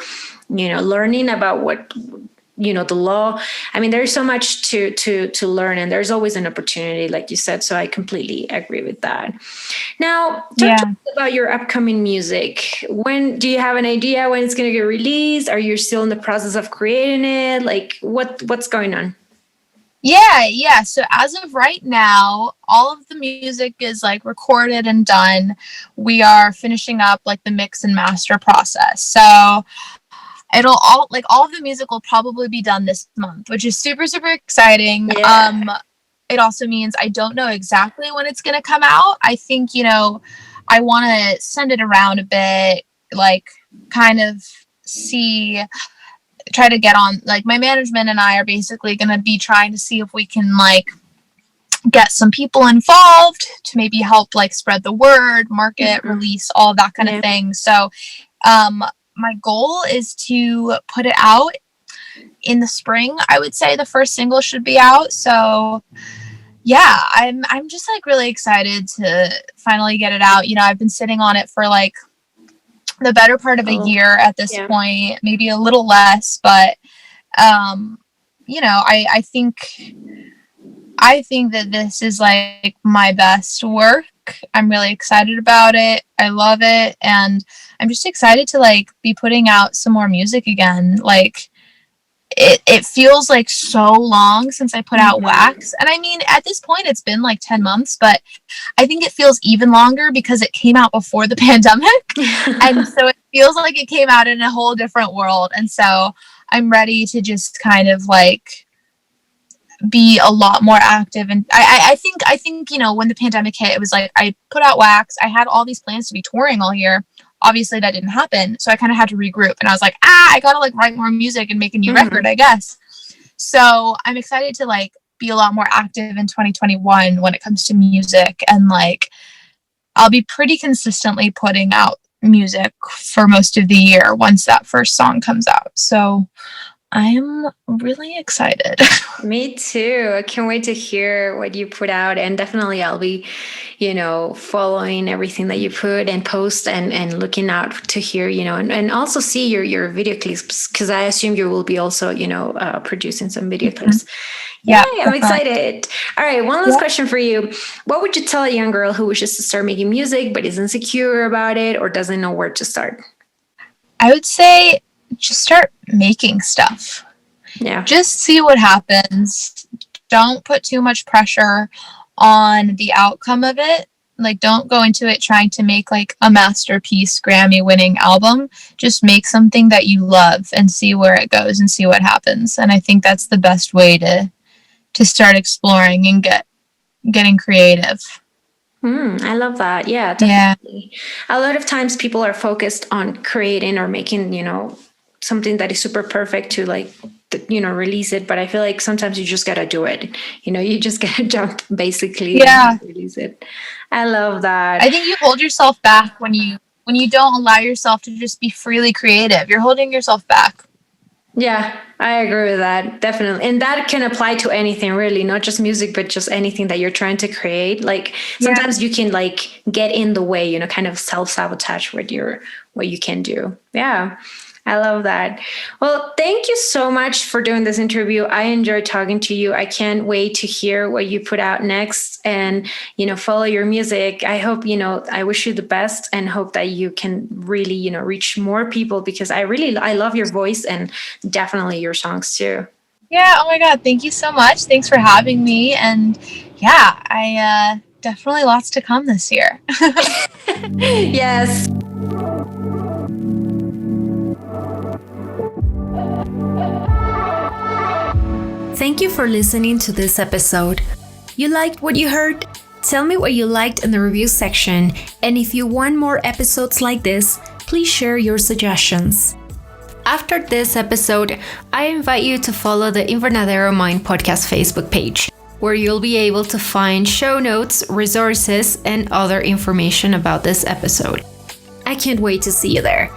you know, learning about what, you know, the law? I mean, there's so much to learn, and there's always an opportunity, like you said. So I completely agree with that. Now, talk to us about your upcoming music. When do you have an idea when it's going to get released? Are you still in the process of creating it? Like, what's going on? Yeah. So as of right now, all of the music is like recorded and done. We are finishing up like the mix and master process. So it'll all of the music will probably be done this month, which is super, super exciting. Yeah. It also means I don't know exactly when it's going to come out. I think, you know, I want to send it around a bit, like kind of try to get on, like my management and I are basically going to be trying to see if we can like get some people involved to maybe help like spread the word, market, release, all of that kind of thing. So, my goal is to put it out in the spring. I would say the first single should be out. So yeah, I'm just like really excited to finally get it out. You know, I've been sitting on it for like the better part of a year at this point, maybe a little less, but you know, I think that this is like my best work. I'm really excited about it. I love it. And I'm just excited to like be putting out some more music again. Like it feels like so long since I put out Wax. And I mean, at this point it's been like 10 months, but I think it feels even longer because it came out before the pandemic. And so it feels like it came out in a whole different world. And so I'm ready to just kind of like be a lot more active. And I think, you know, when the pandemic hit, it was like, I put out Wax. I had all these plans to be touring all year. Obviously that didn't happen. So I kind of had to regroup, and I was like, I gotta like write more music and make a new record, I guess. So I'm excited to like be a lot more active in 2021 when it comes to music, and like I'll be pretty consistently putting out music for most of the year once that first song comes out. So I am really excited. Me too. I can't wait to hear what you put out. And definitely I'll be, following everything that you put and post and looking out to hear, and also see your video clips, because I assume you will be also, producing some video clips. Yeah, Yay, I'm excited. All right, one last question for you. What would you tell a young girl who wishes to start making music but is insecure about it or doesn't know where to start? I would say just start making stuff. Yeah. Just see what happens. Don't put too much pressure on the outcome of it. Like, don't go into it trying to make like a masterpiece Grammy-winning album. Just make something that you love and see where it goes and see what happens. And I think that's the best way to start exploring and getting creative. I love that. Yeah, definitely. Yeah. A lot of times people are focused on creating or making, something that is super perfect to like, release it. But I feel like sometimes you just got to do it. You just got to jump basically and release it. I love that. I think you hold yourself back when you don't allow yourself to just be freely creative. You're holding yourself back. Yeah, I agree with that. Definitely. And that can apply to anything really, not just music, but just anything that you're trying to create. Like sometimes you can like get in the way, kind of self-sabotage with what you can do. Yeah. I love that. Well, thank you so much for doing this interview. I enjoyed talking to you. I can't wait to hear what you put out next and, follow your music. I hope, I wish you the best and hope that you can really, reach more people, because I love your voice and definitely your songs too. Yeah. Oh my God. Thank you so much. Thanks for having me. And yeah, I definitely lots to come this year. Yes. Thank you for listening to this episode. You liked what you heard? Tell me what you liked in the review section, and if you want more episodes like this, please share your suggestions. After this episode, I invite you to follow the Invernadero Mind Podcast Facebook page, where you'll be able to find show notes, resources, and other information about this episode. I can't wait to see you there.